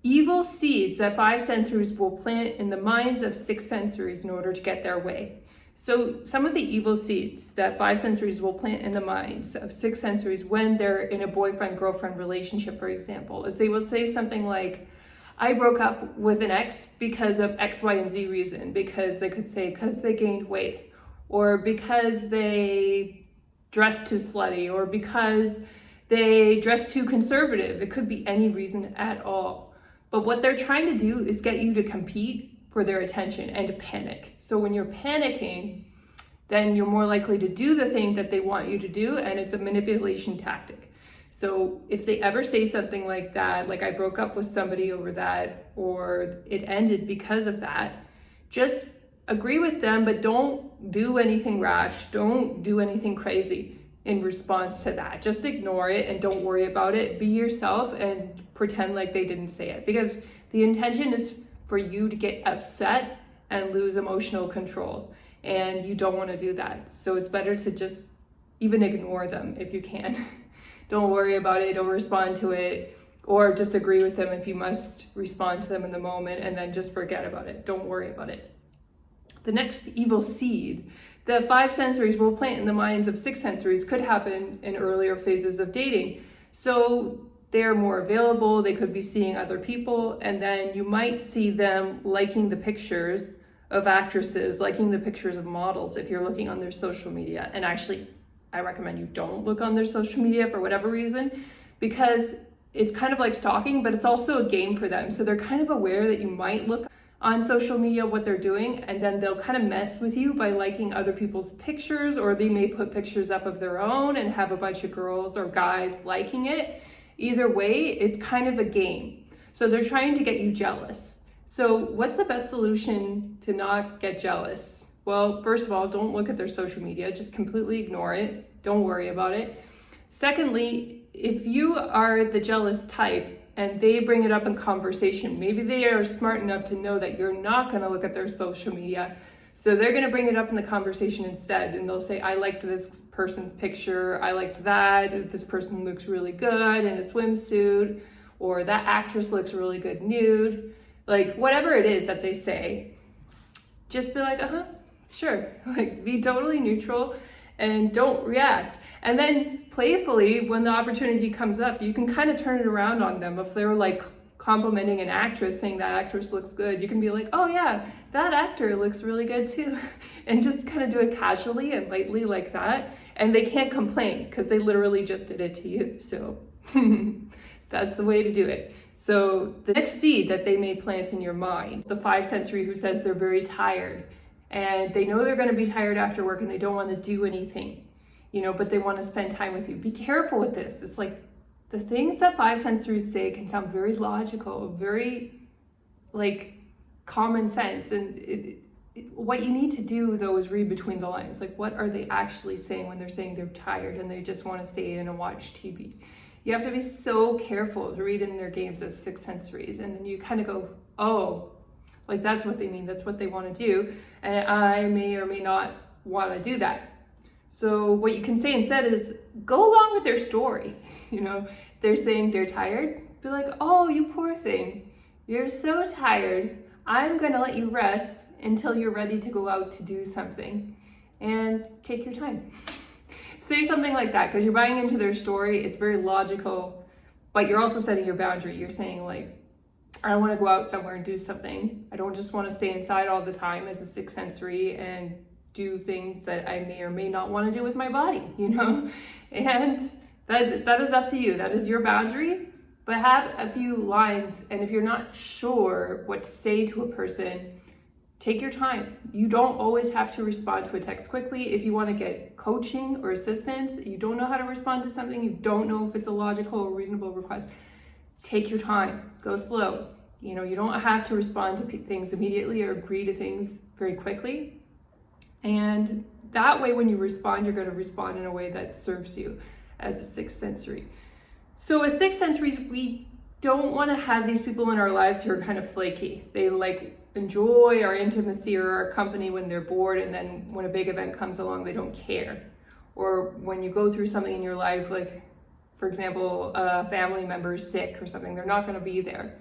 evil seeds that five sensories will plant in the minds of six sensories in order to get their way. So some of the evil seeds that five sensories will plant in the minds of six sensories when they're in a boyfriend-girlfriend relationship, for example, is they will say something like, I broke up with an ex because of X, Y, and Z reason. Because they could say, because they gained weight, or because they dressed too slutty, or because they dressed too conservative. It could be any reason at all. But what they're trying to do is get you to compete for their attention and to panic. So when you're panicking, then you're more likely to do the thing that they want you to do, and it's a manipulation tactic. So if they ever say something like that, like I broke up with somebody over that, or it ended because of that, just agree with them, but don't do anything rash. Don't do anything crazy in response to that. Just ignore it and don't worry about it. Be yourself and pretend like they didn't say it, because the intention is for you to get upset and lose emotional control, and you don't want to do that. So it's better to just even ignore them if you can. Don't worry about it, don't respond to it, or just agree with them if you must respond to them in the moment, and then just forget about it. Don't worry about it. The next evil seed that five sensories will plant in the minds of six sensories could happen in earlier phases of dating. So they're more available, they could be seeing other people, and then you might see them liking the pictures of actresses, liking the pictures of models if you're looking on their social media. And actually, I recommend you don't look on their social media for whatever reason, because it's kind of like stalking, but it's also a game for them. So they're kind of aware that you might look on social media what they're doing, and then they'll kind of mess with you by liking other people's pictures, or they may put pictures up of their own and have a bunch of girls or guys liking it. Either way, it's kind of a game. So they're trying to get you jealous. So what's the best solution to not get jealous? Well, first of all, don't look at their social media. Just completely ignore it. Don't worry about it. Secondly, if you are the jealous type and they bring it up in conversation, maybe they are smart enough to know that you're not going to look at their social media. So they're going to bring it up in the conversation instead, and they'll say, I liked this person's picture, I liked that, this person looks really good in a swimsuit, or that actress looks really good nude. Like, whatever it is that they say, just be like, sure. Like, be totally neutral and don't react. And then playfully, when the opportunity comes up, you can kind of turn it around on them. If they're like complimenting an actress, saying that actress looks good, you can be like, oh yeah, that actor looks really good too. And just kind of do it casually and lightly like that. And they can't complain because they literally just did it to you. So that's the way to do it. So the next seed that they may plant in your mind, the five sensory who says they're very tired and they know they're going to be tired after work and they don't want to do anything, but they want to spend time with you. Be careful with this. It's like the things that five sensories say can sound very logical, very like common sense. And what you need to do though is read between the lines. Like, what are they actually saying when they're saying they're tired and they just want to stay in and watch TV? You have to be so careful to read in their games as six sensories. And then you kind of go, oh, like that's what they mean. That's what they want to do. And I may or may not want to do that. So what you can say instead is go along with their story. They're saying they're tired. Be like, oh, you poor thing. You're so tired. I'm going to let you rest until you're ready to go out to do something. And take your time. Say something like that, because you're buying into their story. It's very logical, but you're also setting your boundary. You're saying like, I want to go out somewhere and do something. I don't just want to stay inside all the time as a sixth sensory and do things that I may or may not want to do with my body, and that is up to you. That is your boundary, but have a few lines. And if you're not sure what to say to a person, take your time. You don't always have to respond to a text quickly. If you want to get coaching or assistance, you don't know how to respond to something, you don't know if it's a logical or reasonable request, take your time, go slow. You don't have to respond to things immediately or agree to things very quickly. And that way, when you respond, you're going to respond in a way that serves you as a sixth sensory. So as sixth sensories, we don't want to have these people in our lives who are kind of flaky. They enjoy our intimacy or our company when they're bored, and then when a big event comes along, they don't care. Or when you go through something in your life, like, for example, a family member is sick or something, they're not going to be there.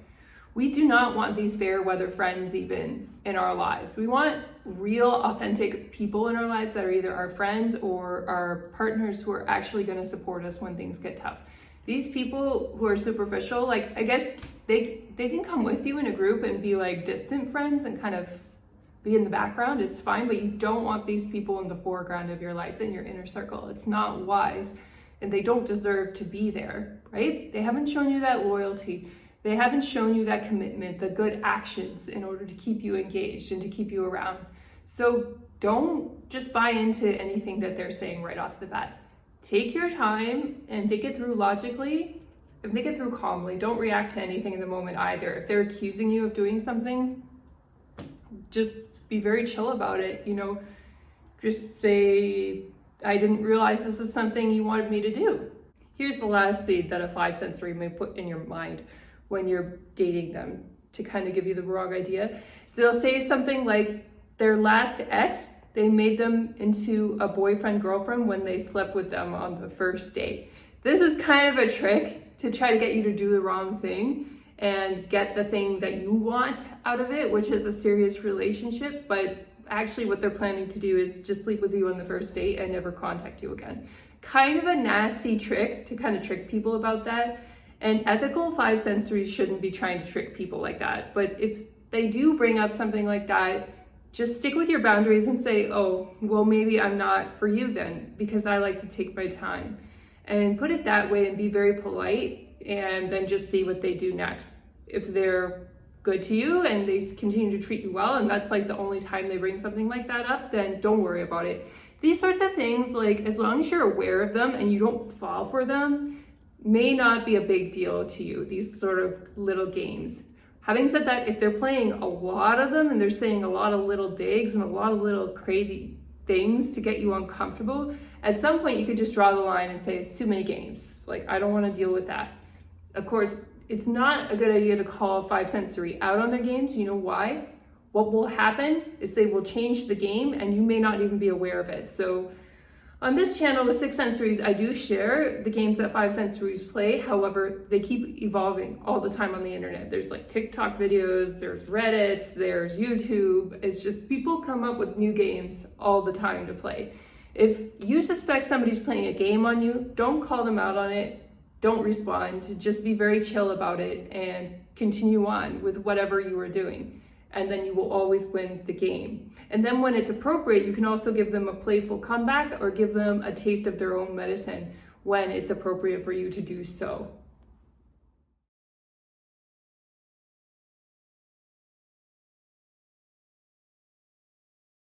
We do not want these fair weather friends even in our lives. We want real, authentic people in our lives that are either our friends or our partners who are actually going to support us when things get tough. These people who are superficial, like, I guess they can come with you in a group and be like distant friends and kind of be in the background. It's fine, but you don't want these people in the foreground of your life, in your inner circle. It's not wise, and they don't deserve to be there, right? They haven't shown you that loyalty. They haven't shown you that commitment, the good actions in order to keep you engaged and to keep you around. So don't just buy into anything that they're saying right off the bat. Take your time and think it through logically and think it through calmly. Don't react to anything in the moment either. If they're accusing you of doing something, just be very chill about it. Just say, I didn't realize this is something you wanted me to do. Here's the last seed that a 5 sensory may put in your mind when you're dating them to kind of give you the wrong idea. So they'll say something like their last ex, they made them into a boyfriend-girlfriend when they slept with them on the first date. This is kind of a trick to try to get you to do the wrong thing and get the thing that you want out of it, which is a serious relationship. But actually what they're planning to do is just sleep with you on the first date and never contact you again. Kind of a nasty trick to kind of trick people about that. And ethical 5 sensories shouldn't be trying to trick people like that. But if they do bring up something like that, just stick with your boundaries and say, oh, well, maybe I'm not for you then, because I like to take my time. And put it that way and be very polite, and then just see what they do next. If they're good to you and they continue to treat you well, and that's like the only time they bring something like that up, then don't worry about it. These sorts of things, like, as long as you're aware of them and you don't fall for them, may not be a big deal to you, these sort of little games. Having said that, if they're playing a lot of them and they're saying a lot of little digs and a lot of little crazy things to get you uncomfortable, at some point you could just draw the line and say, it's too many games. Like, I don't want to deal with that. Of course, it's not a good idea to call a 5 sensory out on their games. You know why? What will happen is they will change the game and you may not even be aware of it. So on this channel with 6 sensories, I do share the games that 5 sensories play. However, they keep evolving all the time on the internet. There's like TikTok videos, there's Reddits, there's YouTube. It's just people come up with new games all the time to play. If you suspect somebody's playing a game on you, don't call them out on it. Don't respond. Just be very chill about it and continue on with whatever you are doing. And then you will always win the game. And then when it's appropriate, you can also give them a playful comeback or give them a taste of their own medicine when it's appropriate for you to do so.